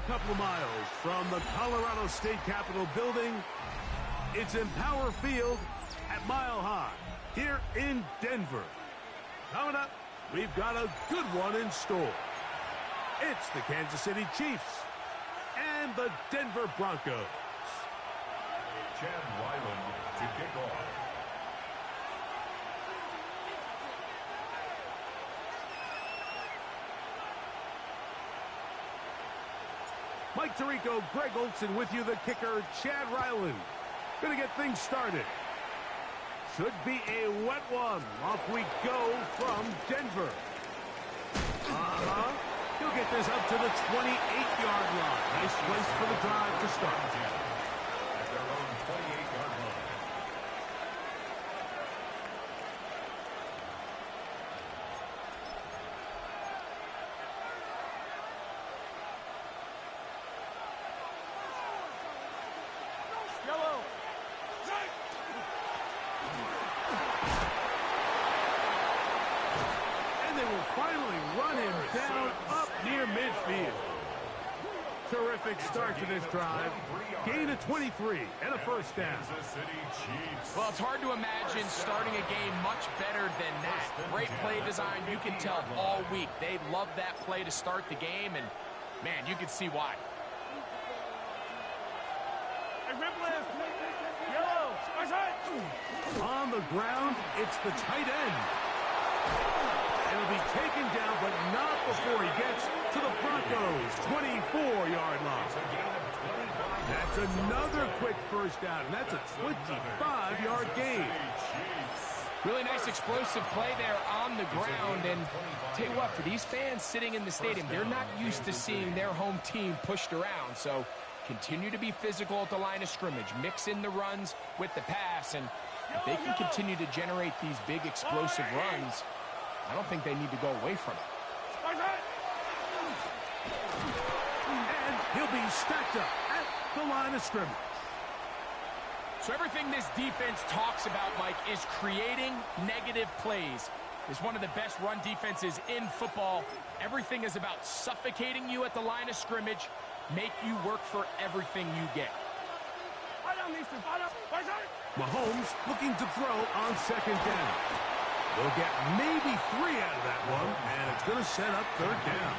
couple of miles from the Colorado State Capitol building. It's Empower Field at Mile High here in Denver. Coming up, we've got a good one in store. It's the Kansas City Chiefs and the Denver Broncos. Chad Ryland to kick off. Mike Tirico, Greg Olson with you, the kicker, Chad Ryland. Gonna get things started. Should be a wet one. Off we go from Denver. He'll get this up to the 28-yard line. Nice place for the drive to start. At their own 28-yard line. Finally run him down up near midfield. Terrific start to this drive. Gain of 23 and a first down. Well, it's hard to imagine starting a game much better than that. Great play design. You can tell all week. They love that play to start the game, and, man, you can see why. On the ground, it's the tight end. It'll be taken down, but not before he gets to the Broncos' 24-yard line. That's another quick first down, and that's a 25-yard gain. Really nice explosive play there on the ground, and tell you what, for these fans sitting in the stadium, they're not used to seeing their home team pushed around, so continue to be physical at the line of scrimmage, mix in the runs with the pass, and if they can continue to generate these big explosive runs, I don't think they need to go away from it. And he'll be stacked up at the line of scrimmage. So everything this defense talks about, Mike, is creating negative plays. It's one of the best run defenses in football. Everything is about suffocating you at the line of scrimmage, make you work for everything you get. Mahomes looking to throw on second down. They'll get maybe 3 out of that one, and it's going to set up third down.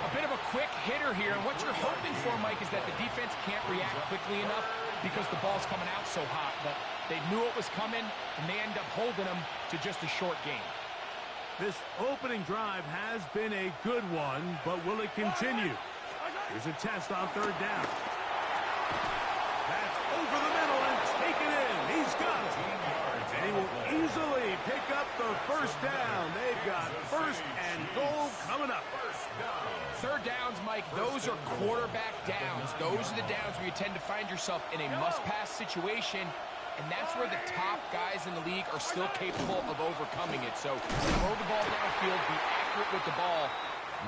A bit of a quick hitter here, and what you're hoping for, Mike, is that the defense can't react quickly enough because the ball's coming out so hot, but they knew it was coming, and they end up holding them to just a short gain. This opening drive has been a good one, but will it continue? Here's a test on third down. That's over the middle and taken in. He's got it. And he will easily pick up the first down. They've got first and goal coming up. Third downs, Mike, those are quarterback downs. Those are the downs where you tend to find yourself in a must-pass situation, and that's where the top guys in the league are still capable of overcoming it. So throw the ball downfield, be accurate with the ball.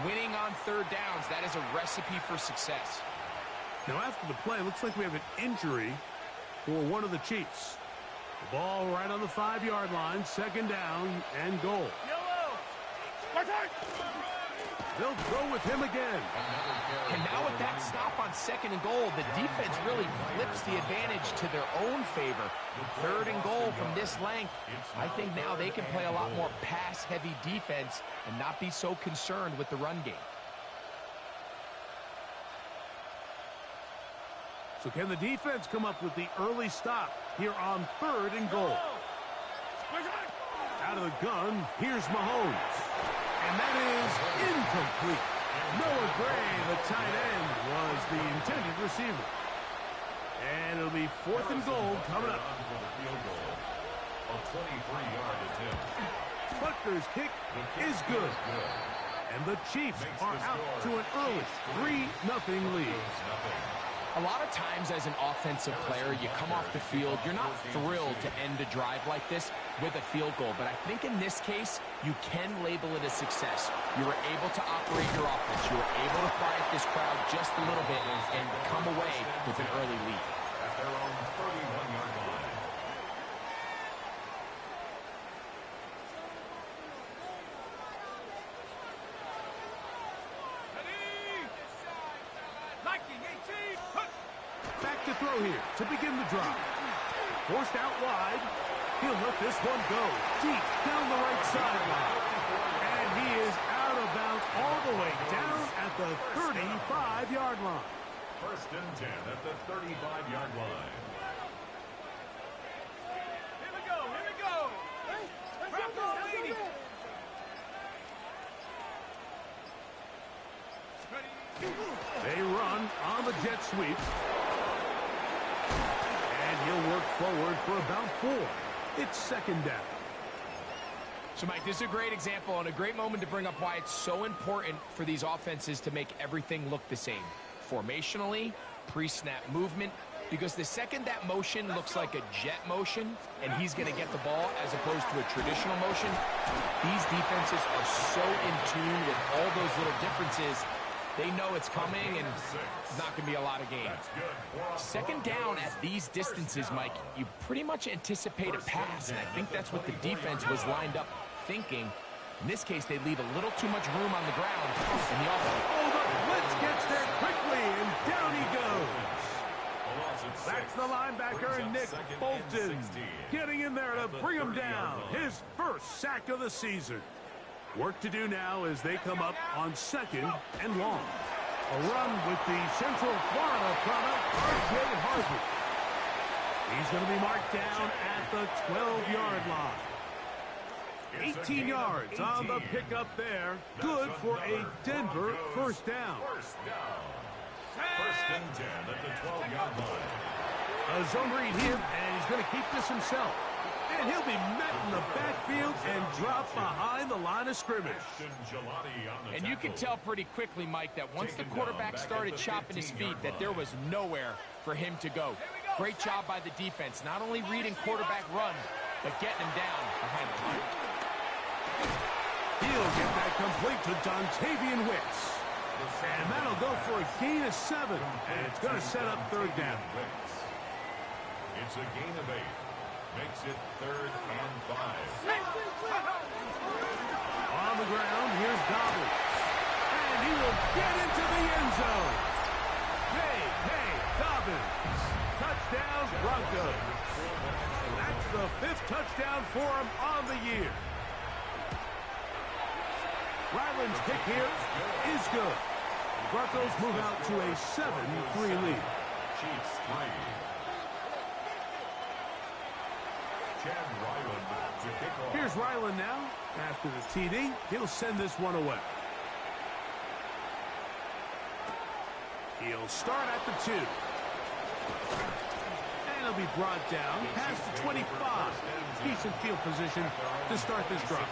Winning on third downs, that is a recipe for success. Now after the play, looks like we have an injury for one of the Chiefs. The ball right on the 5-yard line, second down and goal. They'll go with him again. And now with that stop on second and goal, the defense really flips the advantage to their own favor. Third and goal from this length, I think now they can play a lot more pass-heavy defense and not be so concerned with the run game. So can the defense come up with the early stop here on third and goal? Out of the gun, here's Mahomes. And that is incomplete. Noah Gray, the tight end, was the intended receiver. And it'll be fourth and goal coming up. A 23-yard attempt. Butker's kick is good. And the Chiefs are out to an early 3-0 lead. A lot of times as an offensive player, you come off the field, you're not thrilled to end a drive like this with a field goal. But I think in this case, you can label it a success. You were able to operate your offense. You were able to quiet this crowd just a little bit and come away with an early lead. At their own 31-yard line. throw here to begin the drive. Forced out wide. He'll let this one go deep down the right sideline. And he is out of bounds all the way down at the 35-yard line. First and 10 at the 35-yard line. Here we go. Here we go. Broncos leading. They run on the jet sweep. And he'll work forward for about 4. It's second down. So, Mike, this is a great example and a great moment to bring up why it's so important for these offenses to make everything look the same. Formationally, pre-snap movement, because the second that motion looks like a jet motion and he's going to get the ball as opposed to a traditional motion, these defenses are so in tune with all those little differences. They know it's coming, and it's not going to be a lot of gain. Second down at these distances, Mike, you pretty much anticipate a pass, and I think that's what the defense was lined up thinking. In this case, they leave a little too much room on the ground, and the offense. Oh, the blitz gets there quickly, and down he goes. That's the linebacker, Nick Bolton, getting in there to bring him down. His first sack of the season. Work to do now as they come up on second and long. A run with the Central Florida product, R.J. Harvey. He's going to be marked down at the 12-yard line. 18 yards on the pickup there. Good for a Denver first down. First and 10 at the 12-yard line. A zone read here, and he's going to keep this himself. And he'll be met in the backfield and dropped behind the line of scrimmage. And you can tell pretty quickly, Mike, that once the quarterback started chopping his feet, that there was nowhere for him to go. Great job by the defense, not only reading quarterback run, but getting him down behind the line. He'll get that complete to Dontavian Wicks. And that'll go for a gain of 7. And it's going to set up third down. It's a gain of 8. Makes it third and 5. On the ground, here's Dobbins. And he will get into the end zone. Hey, Dobbins. Touchdown, Broncos. That's the 5th touchdown for him on the year. Ryland's kick here is good. The Broncos move out to a 7-3 lead. Chiefs 3. Here's Ryland now. After the TD, he'll send this one away. He'll start at the 2. And he'll be brought down past the 25. Decent field position to start this drive.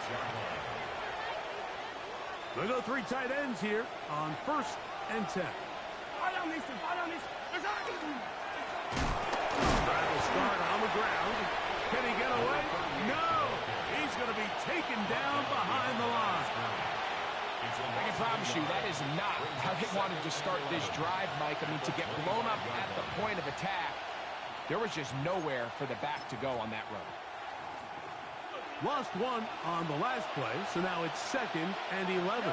We'll go 3 tight ends here on first and 10. Rattle start on the ground. Can he get away? No! He's going to be taken down behind the line. I can promise you that is not how they wanted to start this drive, Mike. I mean, to get blown up at the point of attack, there was just nowhere for the back to go on that run. Lost 1 on the last play, so now it's second and 11.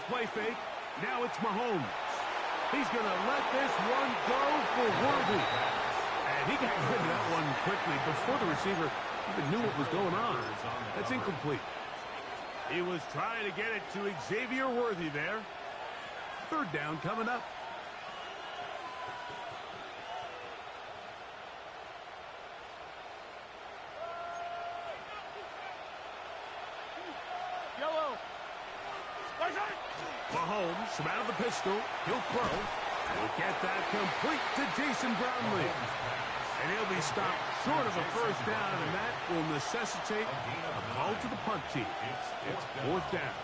Play fake. Now it's Mahomes. He's going to let this one go for Worthy. And he got rid of that one quickly before the receiver even knew what was going on. That's incomplete. He was trying to get it to Xavier Worthy there. Third down coming up. Mahomes from out of the pistol. He'll throw. He'll get that complete to Jason Brownlee. And he'll be stopped short of a first down, and that will necessitate a call to the punt team. It's fourth down.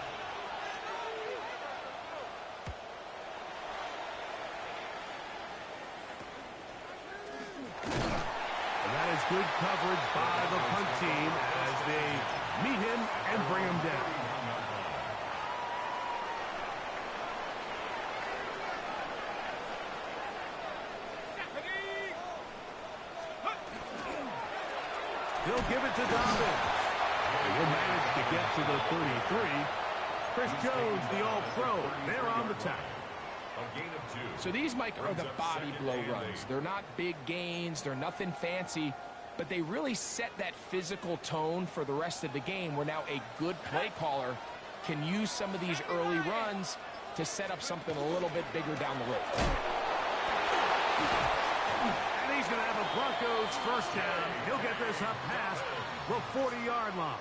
And that is good coverage by the punt team as they meet him and bring him down. He'll give it to Dobbins. He'll manage to get to the 33. Chris Jones, the All-Pro, there on the tackle. A gain of 2. So these, Mike, are the body blow runs. They're not big gains. They're nothing fancy. But they really set that physical tone for the rest of the game where now a good play caller can use some of these early runs to set up something a little bit bigger down the road. And he's going to have a Broncos first down. He'll get this up past the 40-yard line.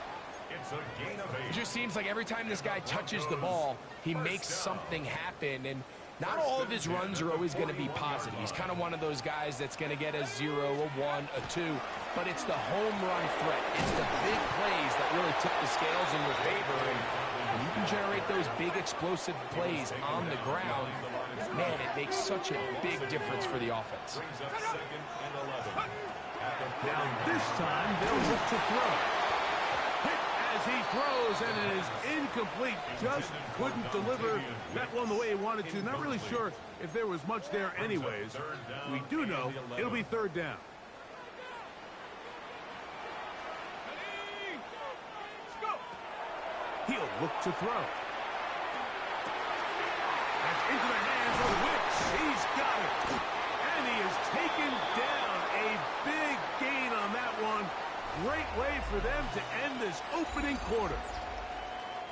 It's a gain of 8. It just seems like every time this guy touches the ball, he makes something happen. And not all of his runs are always going to be positive. He's kind of one of those guys that's going to get a 0, a 1, a 2. But it's the home run threat. It's the big plays that really tip the scales in your favor. And when you can generate those big explosive plays on the ground, man, it makes such a big difference for the offense. Now this time they'll look to throw. Hit as he throws, and it is incomplete. Just couldn't deliver that one the way he wanted to. Not really sure if there was much there anyways. We do know it'll be third down. He'll look to throw. That's into the hands of Wicks. He's got it. And he is taken down. A big gain on that one. Great way for them to end this opening quarter.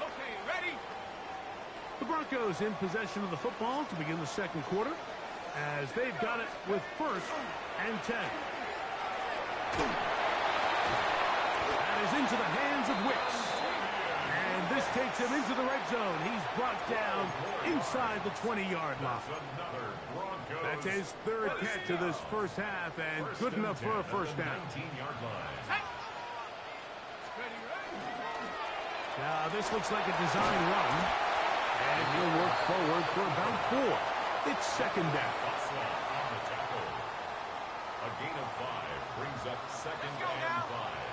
Okay, ready? The Broncos in possession of the football to begin the second quarter as they've got it with 1st and 10. That is into the hands of Wicks. And this takes him into the red zone. He's brought down inside the 20-yard line. That's his 3rd catch of this first half, and good enough for a first down. Now, this looks like a design run, and he'll work forward for about 4. It's second down. A gain of 5 brings up 2nd and 5.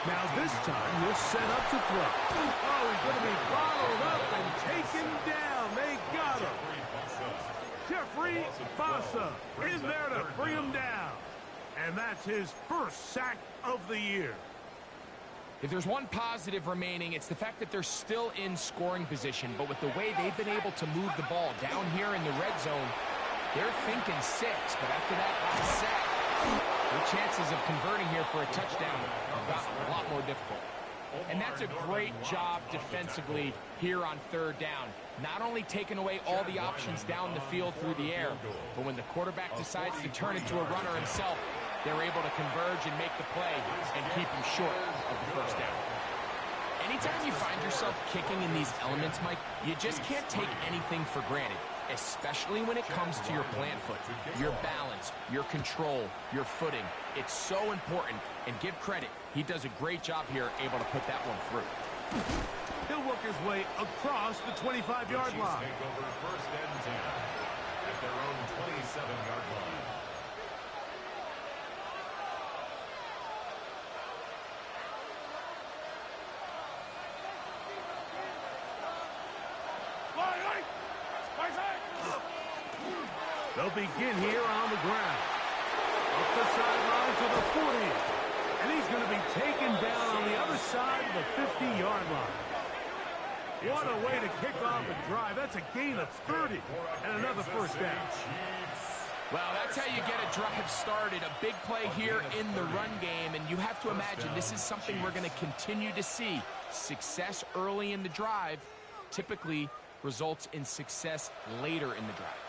Now this time he'll set up to throw. Oh, he's going to be bottled up and taken down. They got him. Jeffrey Bassa in there to bring him down. And that's his 1st sack of the year. If there's one positive remaining, it's the fact that they're still in scoring position. But with the way they've been able to move the ball down here in the red zone, they're thinking 6. But after that last sack, the chances of converting here for a touchdown have gotten a lot more difficult. And that's a great job defensively here on 3rd down. Not only taking away all the options down the field through the air, but when the quarterback decides to turn into a runner himself, they're able to converge and make the play and keep him short of the first down. Anytime you find yourself kicking in these elements, Mike, you just can't take anything for granted, especially when it comes to your plant foot, your balance, your control, your footing. It's so important, and give credit. He does a great job here able to put that one through. He'll work his way across the 25-yard line. Take over 1st and 10 at their own 27-yard line. They'll begin here on the ground. Up the sideline to the 40. And he's going to be taken down on the other side of the 50-yard line. What a way to kick off a drive. That's a gain of 30 and another first down. Well, that's how you get a drive started. A big play here in the run game, and you have to imagine this is something we're going to continue to see. Success early in the drive typically results in success later in the drive.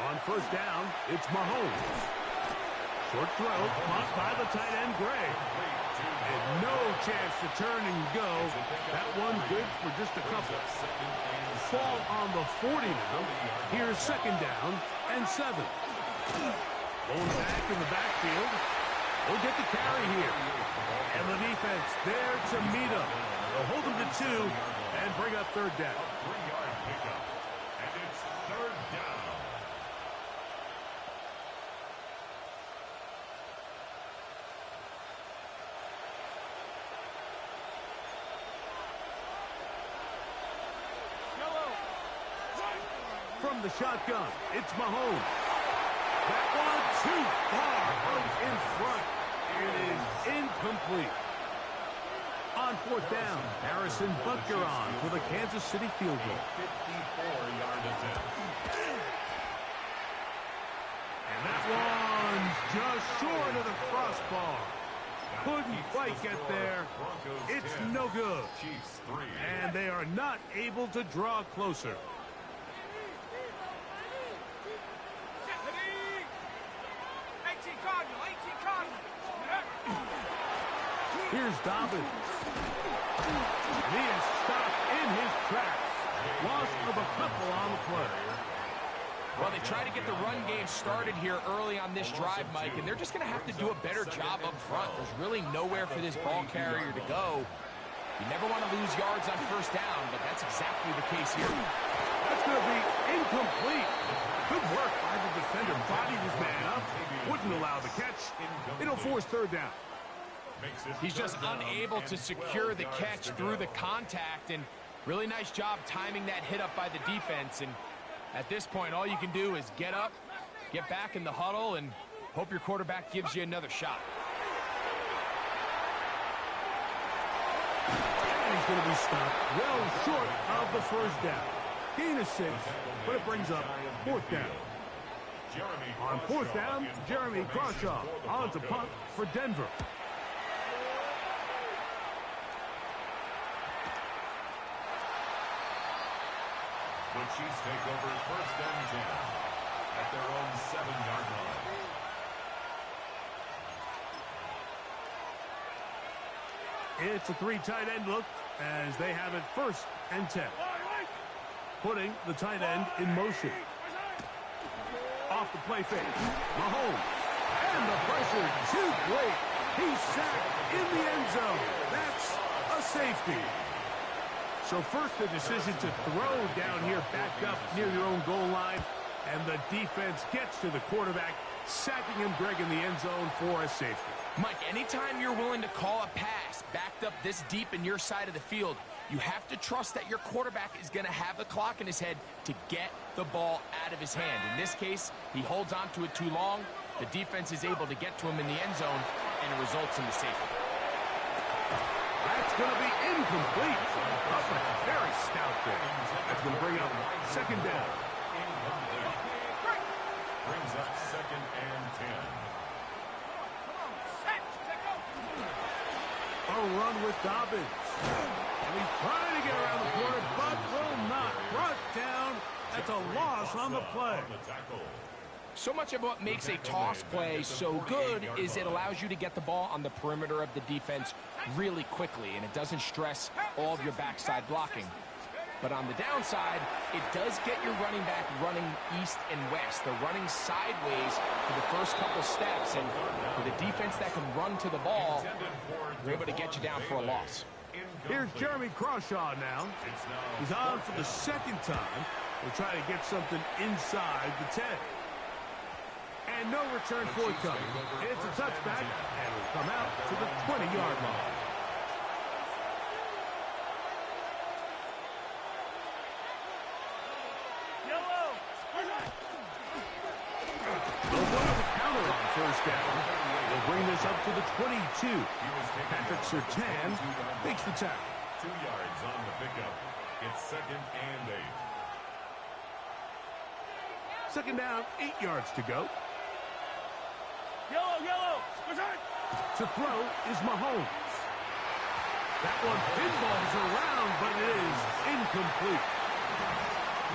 On first down, it's Mahomes. Short throw, caught by the tight end, Gray. And no chance to turn and go. That one good for just a couple. Ball on the 40 now. Here's 2nd down and 7. Going back in the backfield. We'll get the carry here. And the defense there to meet him. They'll hold him to 2 and bring up 3rd down. 3-yard pickup. And it's 3rd down. From the shotgun, it's Mahomes. That one too far out in front. It is incomplete. On fourth down, Harrison Butker on for the Kansas City field goal. 54-yard attempt. And that one's just short of the crossbar. Couldn't quite get there. It's no good. Chiefs 3. And they are not able to draw closer. 18 Cardinal, 18 Cardinal. Here's Dobbins. He is stopped in his tracks. Loss of a couple on the play. Well, they try to get the run game started here early on this drive, Mike, and they're just going to have to do a better job up front. There's really nowhere for this ball carrier to go. You never want to lose yards on first down, but that's exactly the case here. That's going to be incomplete. Good work by the defender. Bodied his man up. Wouldn't allow the catch. It'll force third down. He's just unable to secure the catch through the contact, and really nice job timing that hit up by the defense. And at this point, all you can do is get up, get back in the huddle, and hope your quarterback gives you another shot. And he's going to be stopped well short of the first down. Gain of 6, but it brings up fourth down. On fourth down, Jeremy Crawshaw on to punt for Denver. The Chiefs take over first and 10 at their own 7-yard line. It's a 3 tight end look as they have it first and 10. Putting the tight end in motion. Off the play fake. Mahomes. And the pressure too great. He's sacked in the end zone. That's a safety. So first the decision to throw down here backed up near your own goal line. And the defense gets to the quarterback, sacking him, Greg, in the end zone for a safety. Mike, anytime you're willing to call a pass backed up this deep in your side of the field, you have to trust that your quarterback is going to have the clock in his head to get the ball out of his hand. In this case, he holds on to it too long. The defense is able to get to him in the end zone, and it results in the safety. That's going to be incomplete. Very stout there. That's going to bring up second down. Brings up second and 10. A run with Dobbins. And he's trying to get around the corner, but will not. Brought down. That's a loss on the play. So much of what makes a toss play so good is it allows you to get the ball on the perimeter of the defense really quickly, and it doesn't stress all of your backside blocking. But on the downside, it does get your running back running east and west. They're running sideways for the first couple steps, and for the defense that can run to the ball, they're able to get you down for a loss. Here's Jeremy Crawshaw now. He's on for the second time. We'll try to get something inside the 10. And no return forthcoming. It's a touchback, and will come out to the 20-yard line. First down. They'll bring this up to the 22. Patrick Surtain makes the tackle. 2 yards on the pickup. It's second and 8. Second down, 8 yards to go. Yellow. To throw is Mahomes. That one pinballs around, but it is incomplete.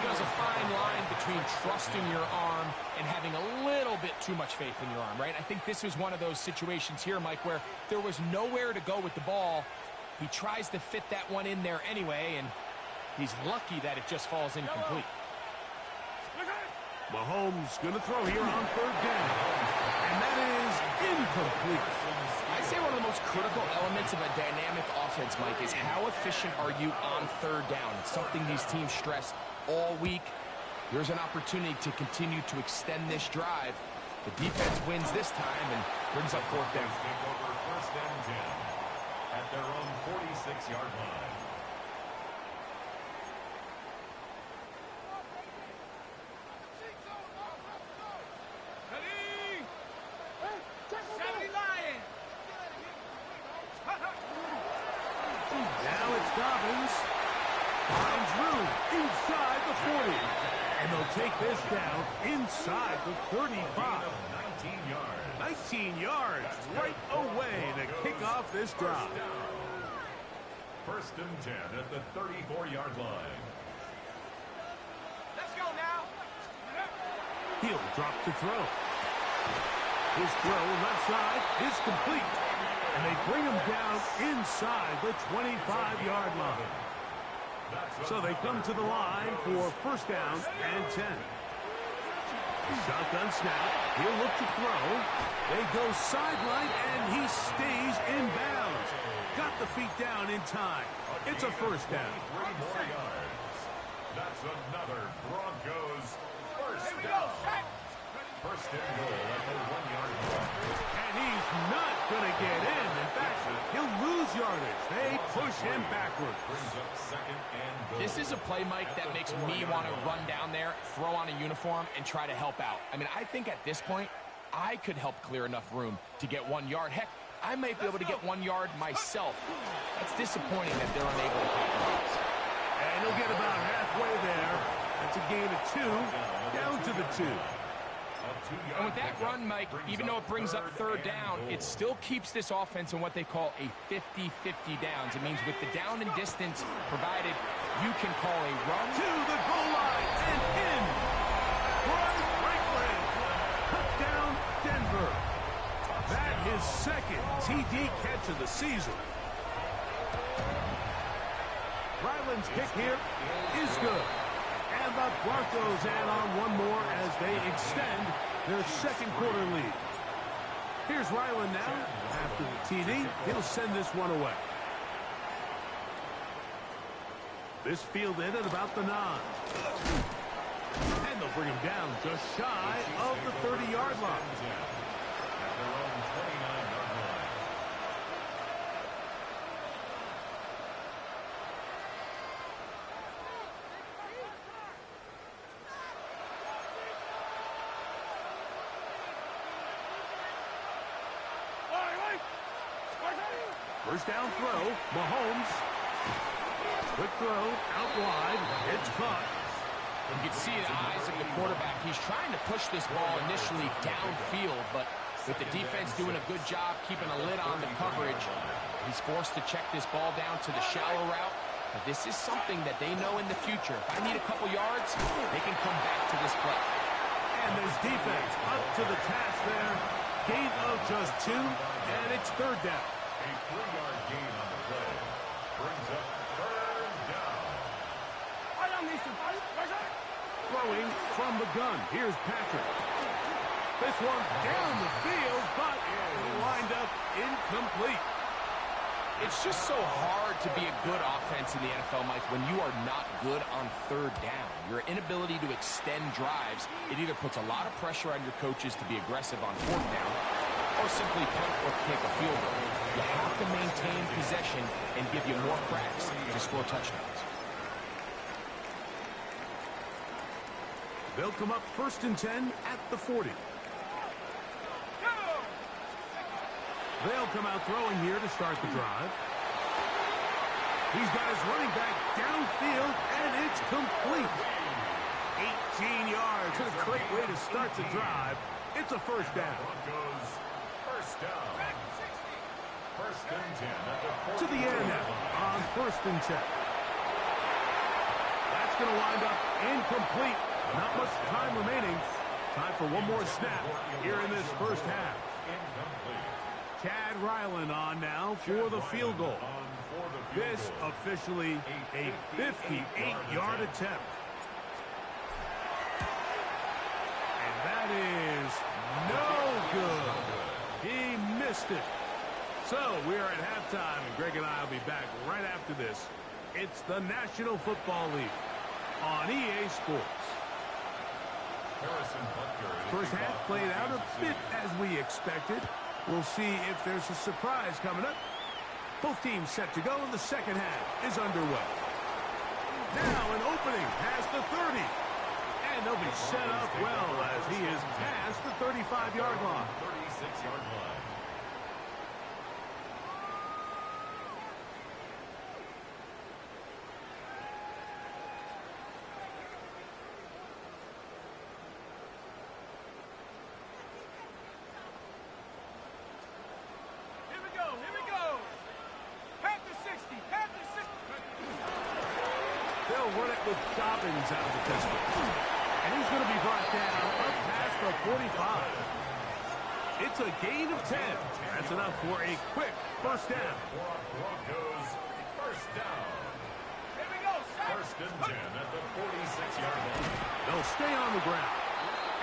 There's a fine line between trusting your arm and having a little bit too much faith in your arm, right? I think this was one of those situations here, Mike, where there was nowhere to go with the ball. He tries to fit that one in there anyway, and he's lucky that it just falls incomplete. Mahomes going to throw here on third down. And that is incomplete. I'd say one of the most critical elements of a dynamic offense, Mike, is how efficient are you on third down? It's something these teams stress all week. There's an opportunity to continue to extend this drive. The defense wins this time and brings up fourth down. Take over first and 10 at their own 46-yard line. Dobbins finds room inside the 40. And they'll take this down inside the 35. 19 yards. 19 yards right away to kick off this drive. First and 10 at the 34-yard line. Let's go now. He'll drop to throw. His throw left side is complete. And they bring him down inside the 25-yard line. So they come to the line for first down and 10. Shotgun snap. He'll look to throw. They go sideline, and he stays in bounds. Got the feet down in time. It's a first down. 3 more yards. That's another Broncos first Here we go. down. Set. First and goal at the 1-yard line. And he's not going to get in. In fact, he'll lose yardage. They push him backwards. Brings up second and goal. This is a play, Mike, that makes me want to run down there, throw on a uniform, and try to help out. I mean, I think at this point, I could help clear enough room to get 1 yard. Heck, I might be able to get 1 yard myself. That's disappointing that they're unable to capitalize. And he'll get about halfway there. That's a gain of 2, down to the 2. And with that run, Mike, even though it brings up third down, it still keeps this offense in what they call a 50-50 downs. It means with the down and distance provided, you can call a run. To the goal line and in. Roy Franklin. Touchdown, Denver. That is second TD catch of the season. Ryland's kick here is good. And the Broncos add on one more as they extend their second quarter lead. Here's Ryland now. After the TD, he'll send this one away. This fielded at about the 9. And they'll bring him down just shy of the 30-yard line. At their own 29-yard line. First down throw, Mahomes. Quick throw, out wide. It's caught. You can see the eyes of the quarterback. He's trying to push this ball initially downfield, but with the defense doing a good job keeping a lid on the coverage, he's forced to check this ball down to the shallow route. But this is something that they know in the future. If I need a couple yards, they can come back to this play. And this defense up to the task there. Gain of just 2, and it's third down. A 3-yard gain on the play. Brings up third down. Throwing from the gun. Here's Patrick. This one down the field, but it'll wind up incomplete. It's just so hard to be a good offense in the NFL, Mike, when you are not good on third down. Your inability to extend drives, it either puts a lot of pressure on your coaches to be aggressive on fourth down or simply punt or kick a field goal. You have to maintain possession and give you more cracks to score touchdowns. They'll come up first and 10 at the 40. They'll come out throwing here to start the drive. He's got his running back downfield, and it's complete. 18 yards. A great way to start the drive. It's a first down. Broncos first down. First and 10 at the 40. To the air now on first and 10. That's going to wind up incomplete. Not much time remaining. Time for one more snap here in this first half. Incomplete. Chad Ryland on now for the field goal. This officially a 58-yard attempt. And that is no good. He missed it. So we are at halftime, and Greg and I will be back right after this. It's the National Football League on EA Sports. First half played out a bit as we expected. We'll see if there's a surprise coming up. Both teams set to go, and the second half is underway. Now an opening past the 30. And they'll be set up well as he is past the 35-yard line. 36-yard line. They'll run it with Dobbins out of the pistol. And he's going to be brought down up past the 45. It's a gain of 10. That's enough for a quick first down. Broncos first down. Here we go, set. First and 10 at the 46-yard line. They'll stay on the ground.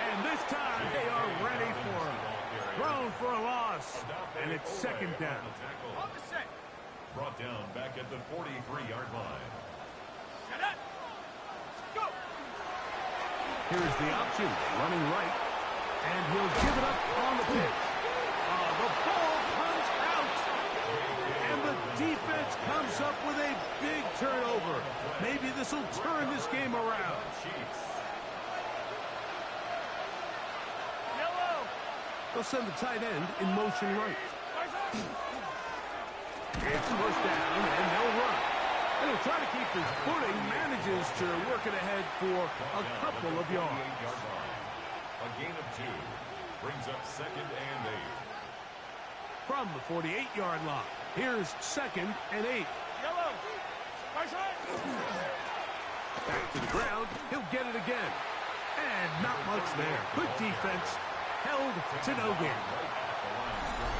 And this time they are ready for him. Thrown for a loss. And it's second down. On the set. Brought down back at the 43-yard line. Set up. Go. Here's the option, running right. And he'll give it up on the pitch. The ball comes out. And the defense comes up with a big turnover. Maybe this will turn this game around. Yellow. They'll send the tight end in motion right. It's first down, and they'll run. And he'll try to keep his footing, manages to work it ahead for a couple of yards. A gain of 2 brings up second and 8. From the 48-yard line, here's second and 8. Yellow. Back to the ground, he'll get it again. And not much there. Good defense, held to no gain.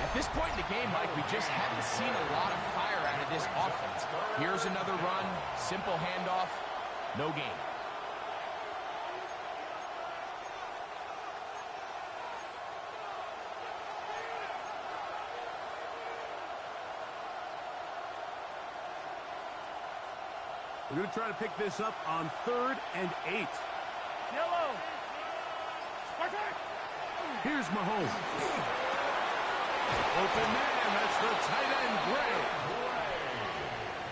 At this point in the game, Mike, we just haven't seen a lot of fire out of this offense. Here's another run, simple handoff, no gain. We're going to try to pick this up on 3rd and 8. Yellow. Here's Mahomes. Open man, that's the tight end, Gray.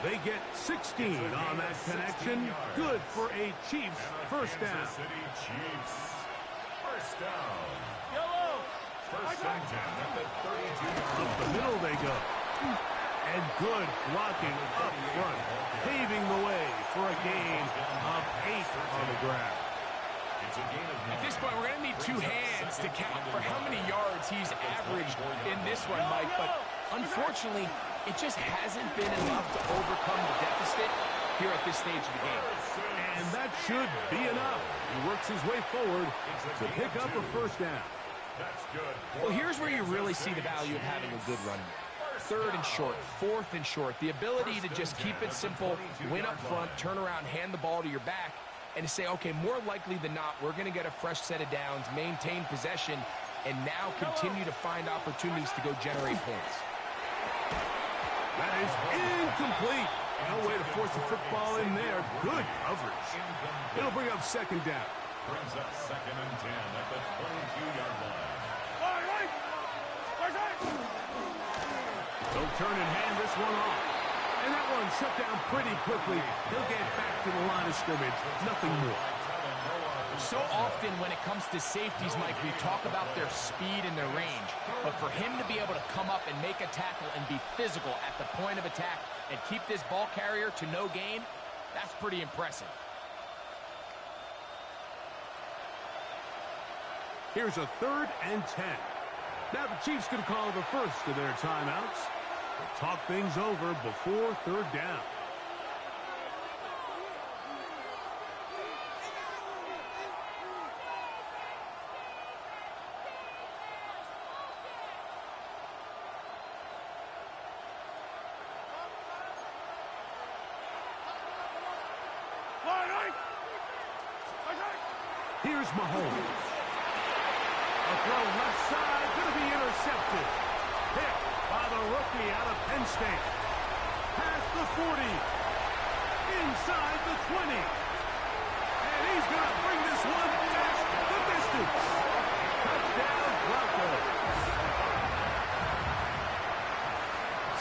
They get 16 on that connection. Good for a Chiefs first down. City Chiefs first down. Yellow. First and 10 at the 32-yard Up the middle they go. And good blocking up front, paving the way for a gain of 8 on the ground. At this point, we're going to need 2 hands to count for how many yards he's averaged in this one, Mike. But unfortunately, it just hasn't been enough to overcome the deficit here at this stage of the game. And that should be enough. He works his way forward to pick up a first down. Well, here's where you really see the value of having a good running back. 3rd and short, 4th and short. The ability to just keep it simple, win up front, turn around, hand the ball to your back, and to say, okay, more likely than not, we're going to get a fresh set of downs, maintain possession, and now continue to find opportunities to go generate points. That is incomplete. No way to force the football in there. Good coverage. It'll bring up second down. Brings up second and 10 at the 22-yard line. They'll turn and hand this one off. And that one shut down pretty quickly. He'll get back to the line of scrimmage. Nothing more. So often when it comes to safeties, Mike, we talk about their speed and their range. But for him to be able to come up and make a tackle and be physical at the point of attack and keep this ball carrier to no gain, that's pretty impressive. Here's a 3rd and 10. Now the Chiefs can call the first of their timeouts. They'll talk things over before 3rd down. Here's Mahomes. A throw left side, going to be intercepted. Picked by the rookie out of Penn State. Past the 40. Inside the 20. And he's going to bring this one back the distance. Touchdown, Broncos.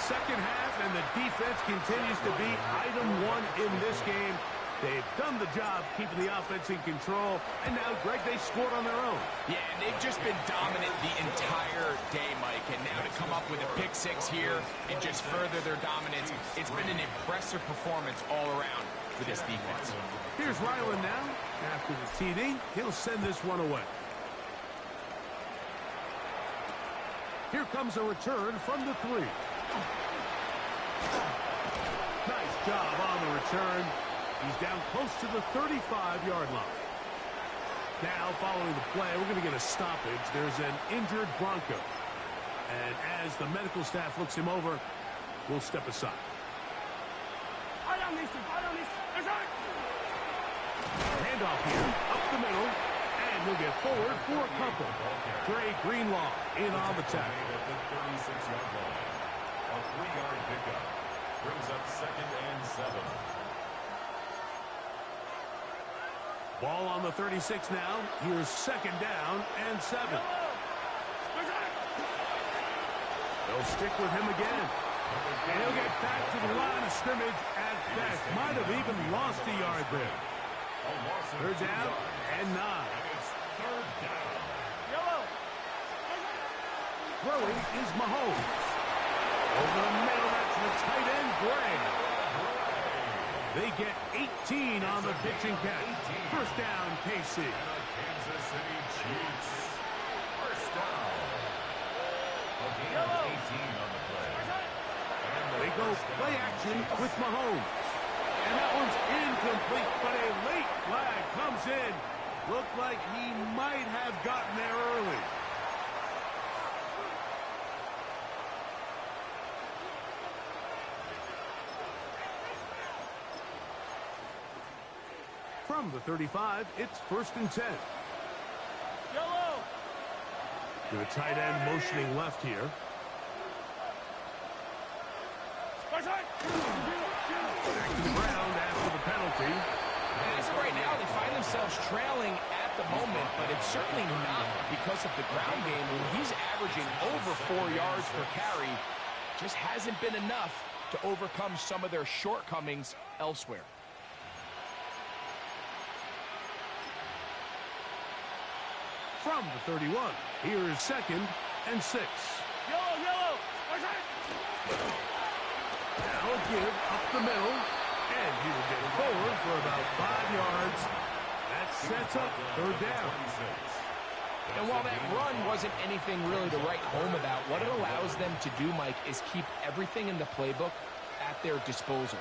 Second half, and the defense continues to be item 1 in this game. They've done the job keeping the offense in control, and now, Greg, they scored on their own. Yeah, and they've just been dominant the entire day, Mike, and now to come up with a pick-6 here and just further their dominance, it's been an impressive performance all around for this defense. Here's Ryland now. After the TD, he'll send this one away. Here comes a return from the 3. Nice job on the return. He's down close to the 35-yard line. Now, following the play, we're going to get a stoppage. There's an injured Bronco. And as the medical staff looks him over, we'll step aside. Handoff here, up the middle, and he'll get forward for a couple. Dre Greenlaw in on the tackle. At the 36-yard line. A 3-yard pickup brings up 2nd and 7. Ball on the 36 now. Here's 2nd down and 7. They'll stick with him again. And he'll get back to the line of scrimmage at best. Might have even lost a yard there. 3rd down and 9. It's 3rd down. Throwing is Mahomes. Over the middle, that's the tight end, Gray. They get 18 on the pitching catch. 1st down, KC. And a Kansas City Chiefs 1st down. A gain of 18 on the play. They go play action with Mahomes. And that one's incomplete, but a late flag comes in. Looked like he might have gotten there early. From the 35, it's 1st and 10. The tight end motioning left here. Back to the ground after the penalty. And as of right now, they find themselves trailing at the moment, but it's certainly not because of the ground game. When he's averaging over 4 yards per carry, just hasn't been enough to overcome some of their shortcomings elsewhere. From the 31, here's 2nd and 6. Now a give up the middle, and he will get forward for about 5 yards. That sets up 3rd down. And while that run wasn't anything really to write home about, what it allows them to do, Mike, is keep everything in the playbook at their disposal.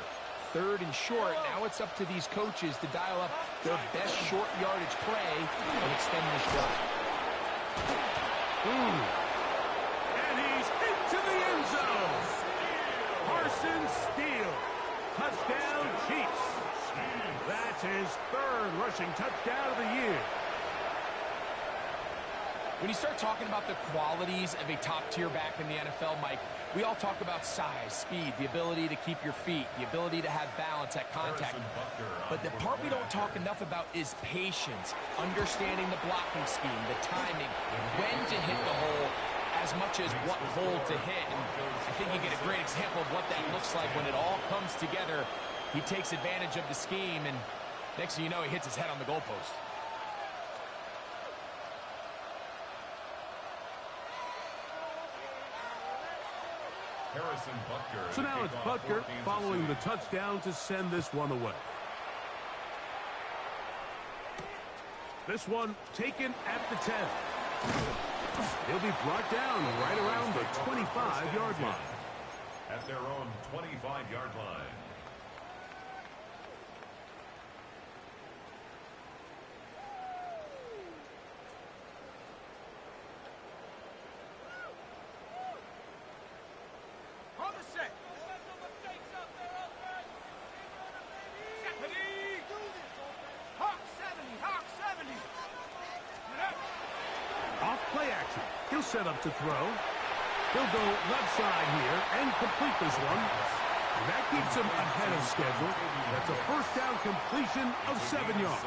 3rd and short, now it's up to these coaches to dial up their best short yardage play and extend this drive. And he's into the end zone. Carson Steele. Touchdown, Chiefs. That's his 3rd rushing touchdown of the year. When you start talking about the qualities of a top-tier back in the NFL, Mike, we all talk about size, speed, the ability to keep your feet, the ability to have balance at contact. But the part we don't talk enough about is patience, understanding the blocking scheme, the timing, when to hit the hole, as much as what hole to hit. And I think you get a great example of what that looks like when it all comes together. He takes advantage of the scheme, and next thing you know, he hits his head on the goalpost. So now it's Butker following the touchdown to send this one away. This one taken at the 10. He'll be brought down right around the 25-yard line. At their own 25-yard line. Set up to throw. He'll go left side here and complete this one. And that keeps him ahead of schedule. That's a 1st down completion of 7 yards.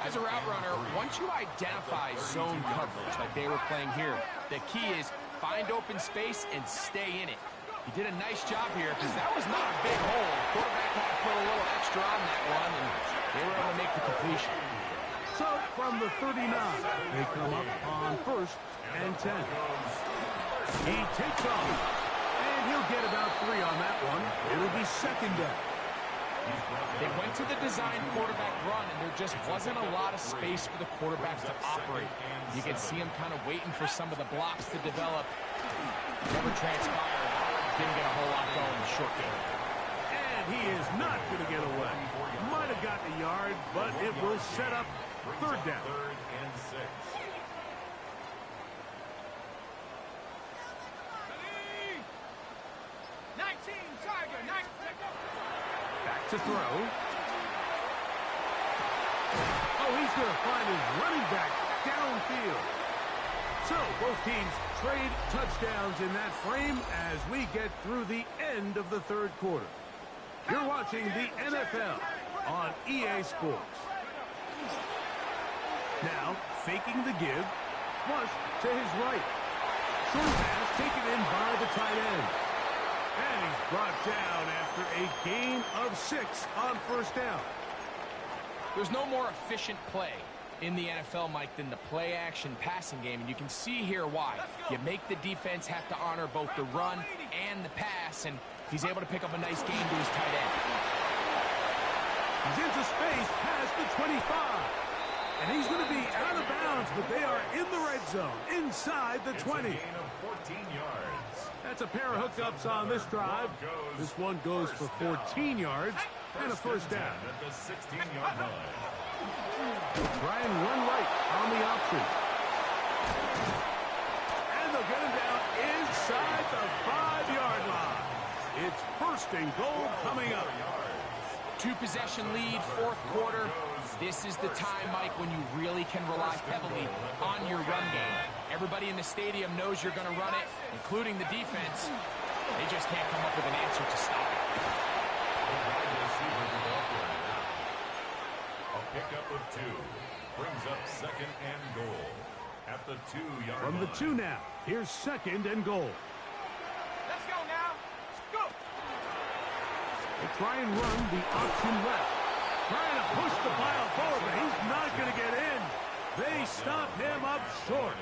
As a route runner, once you identify zone coverage like they were playing here, the key is find open space and stay in it. He did a nice job here because that was not a big hole. Quarterback had to put a little extra on that one, and they were able to make the completion. So, from the 39, they come up on 1st and 10. He takes off, and he'll get about 3 on that one. It'll be 2nd down. They went to the design quarterback run, and there just wasn't a lot of space for the quarterback to operate. You can see him kind of waiting for some of the blocks to develop. Never transpired. Didn't get a whole lot going in the short game. And And he is not going to get away. Might have gotten a yard, but it will set up third down. Third and 6. Ready? 19, Tiger, 19. Back to throw. Oh, he's going to find his running back downfield. So both teams trade touchdowns in that frame as we get through the end of the third quarter. You're watching the NFL on EA Sports. Now, faking the give, flush to his right. Short pass taken in by the tight end. And he's brought down after a gain of 6 on first down. There's no more efficient play in the NFL, Mike, than the play-action passing game, and you can see here why. You make the defense have to honor both the run and the pass, and he's able to pick up a nice gain to his tight end. He's into space, past the 25. And he's going to be out of bounds, but they are in the red zone, inside the 20. It's a gain of 14 yards. That's a pair of hookups on this drive. This one goes for 14 yards and a first down. At the 16-yard line. Try and run right on the option. And they'll get him down inside the 5-yard line. It's first and goal coming up. 2-possession lead, fourth quarter. This is the time, Mike, when you really can rely heavily on your run game. Everybody in the stadium knows you're going to run it, including the defense. They just can't come up with an answer to stop it. A pickup of 2 brings up second and goal at the 2-yard line. From the 2 now, here's second and goal. Let's go now. Let's go. They try and run the option left. Trying to push the pile forward, but he's not going to get in. They stop him up short.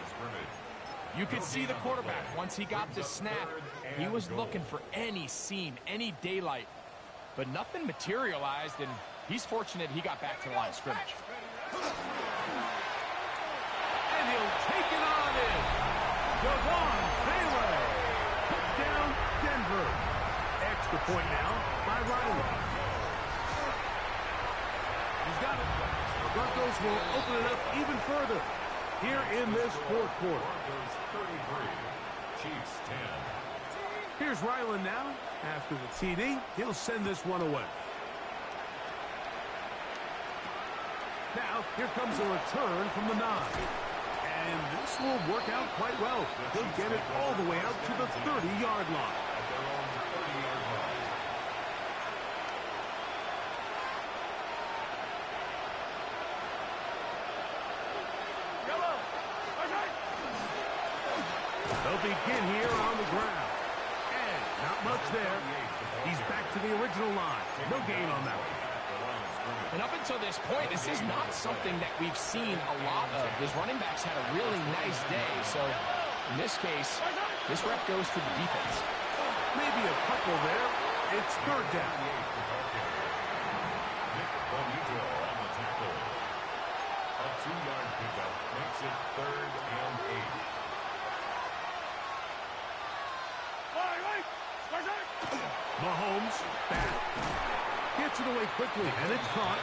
You could see the quarterback, once he got the snap, he was looking for any seam, any daylight. But nothing materialized, and he's fortunate he got back to the line of scrimmage. And he'll take it on in. Javon Bailey. Touchdown, Denver. Extra point now by Riley. He's got it. The Broncos will open it up even further here in this fourth quarter. Broncos 33, Chiefs 10. Here's Ryland now. After the TD, he'll send this one away. Now, here comes a return from the 9. And this will work out quite well. He'll get it all the way out to the 30-yard line. At their own 30-yard line. Yellow. They'll begin here on the ground. And not much there. He's back to the original line. No gain on that one. And up until this point, this is not something that we've seen a lot of. His running backs had a really nice day. So, in this case, this rep goes to the defense. Maybe a couple there. It's third down. Nick Bonito on the tackle. A 2-yard pickup makes it third and 8. Mahomes back. Gets it away quickly, and it's caught.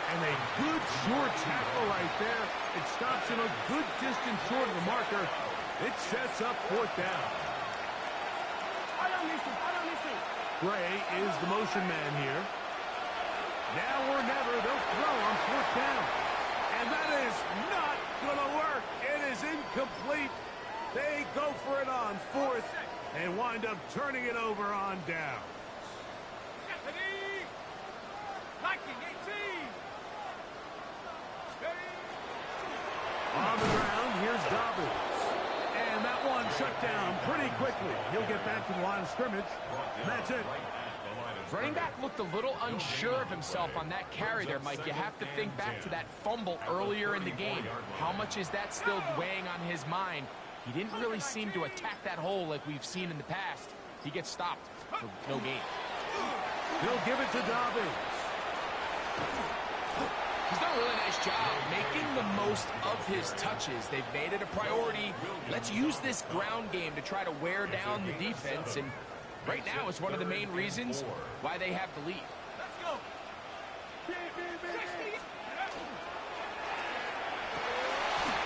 And a good short tackle right there. It stops him a good distance short of the marker. It sets up fourth down. Gray is the motion man here. Now or never, they'll throw on fourth down. And that is not going to work. It is incomplete. They go for it on fourth and wind up turning it over on down. On the ground, here's Dobbins. And that one shut down pretty quickly. He'll get back to the line of scrimmage. And that's it. Running back looked a little unsure of himself on that carry there, Mike. You have to think back to that fumble earlier in the game. How much is that still weighing on his mind? He didn't really seem to attack that hole like we've seen in the past. He gets stopped for no gain. They'll give it to Dobbins. He's done a really nice job making the most of his touches. They've made it a priority. Let's use this ground game to try to wear down the defense, and right now is one of the main reasons why they have the lead. Let's go. 60.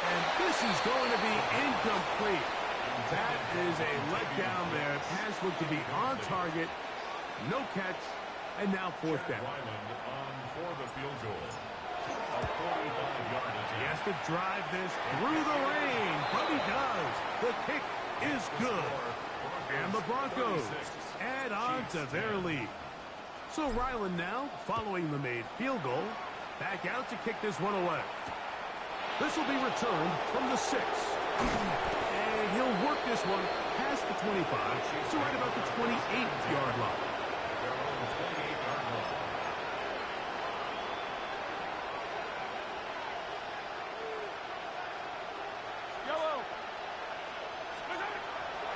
And this is going to be incomplete. That is a letdown there. Pass looked to be on target. No catch. And now fourth down. On for the field goal. A 45-yard attempt. He has to drive this through the rain, but he does. The kick is good. And the Broncos add on to their lead. So Ryland now, following the made field goal, back out to kick this one away. This will be returned from the 6. And he'll work this one past the 25 to right about the 28-yard line.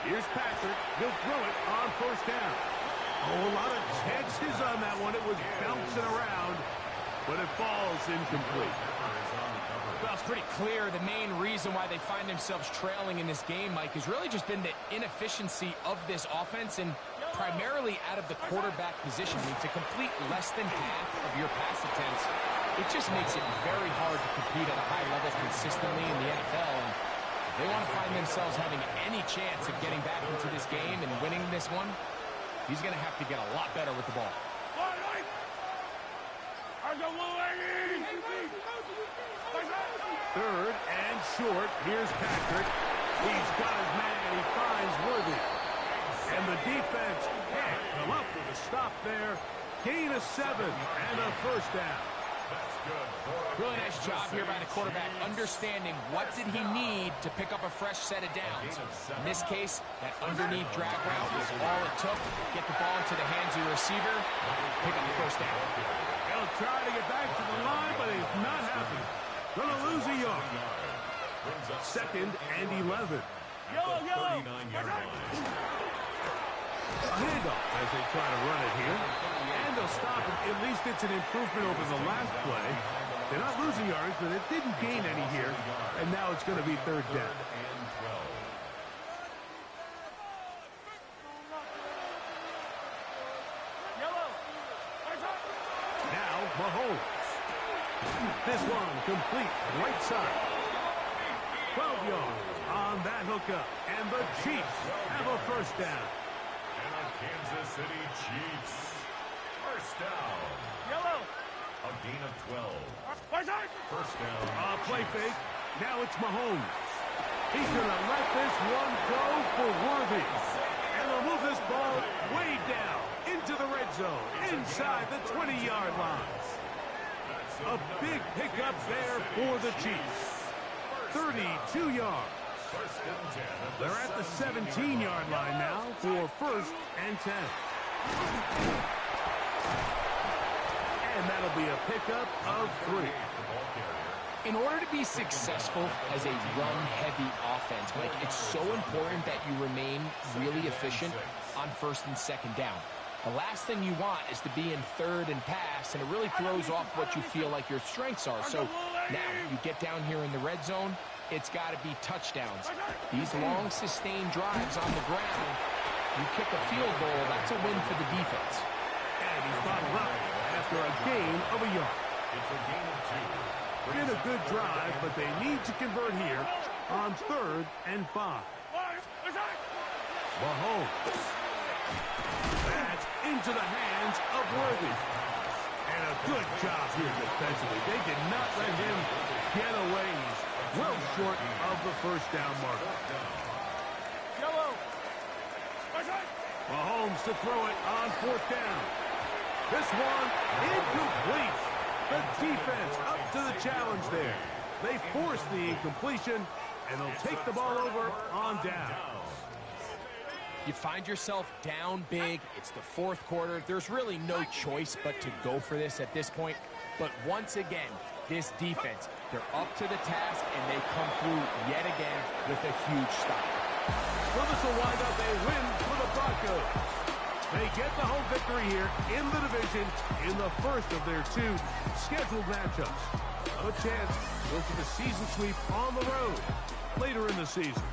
Here's Patrick. He'll throw it on first down. Oh, a lot of chances on that one. It was bouncing around, but it falls incomplete. Well, it's pretty clear the main reason why they find themselves trailing in this game, Mike, has really just been the inefficiency of this offense and primarily out of the quarterback position. I mean, to complete less than half of your pass attempts, it just makes it very hard to compete at a high level consistently in the NFL. And they want to find themselves having any chance of getting back into this game and winning this one. He's going to have to get a lot better with the ball. Third and short. Here's Patrick. He's got his man. He finds Worthy. And the defense can't come up with a stop there. Gain of 7 and a first down. Really nice job here by the quarterback, understanding what did he need to pick up a fresh set of downs. In this case, that underneath drag route was all it took. Get the ball into the hands of your receiver, pick up the first down. He'll try to get back to the line, but it's not happening. Gonna lose a yard. Second and 11. Yellow. A handoff as they try to run it here. And they'll stop it. At least it's an improvement over the last play. They're not losing yards, but it didn't gain any here. And now it's going to be third down. Now Mahomes. This one complete right side. 12 yards on that hookup. And the Chiefs have a first down. Kansas City Chiefs. First down. Yellow. A gain of 12. First down. Play fake. Now it's Mahomes. He's going to let this one go for Worthy. And they'll move this ball way down into the red zone, inside the 20-yard line. A big pickup there for the Chiefs. 32 yards. They're at the 17-yard line now for first and 10. And that'll be a pickup of 3. In order to be successful as a run-heavy offense, Mike, it's so important that you remain really efficient on first and second down. The last thing you want is to be in third and pass, and it really throws off what you feel like your strengths are. So now you get down here in the red zone, it's got to be touchdowns. These long, sustained drives on the ground, you kick a field goal, that's a win for the defense. And he's bottled up after a gain of a yard. It's a gain of 2. Been a good drive, but they need to convert here on third and 5. Mahomes. That's into the hands of Worthy. And a good job here defensively. They did not let him get away. He's well short of the first down marker. Mahomes to throw it on fourth down. This one incomplete. The defense up to the challenge there. They force the incompletion, and they'll take the ball over on down. You find yourself down big. It's the fourth quarter. There's really no choice but to go for this at this point. But once again, this defense, they're up to the task, and they come through yet again with a huge stop. So this will wind up a win for the Broncos. They get the home victory here in the division in the first of their 2 scheduled matchups. A chance to go for the season sweep on the road later in the season.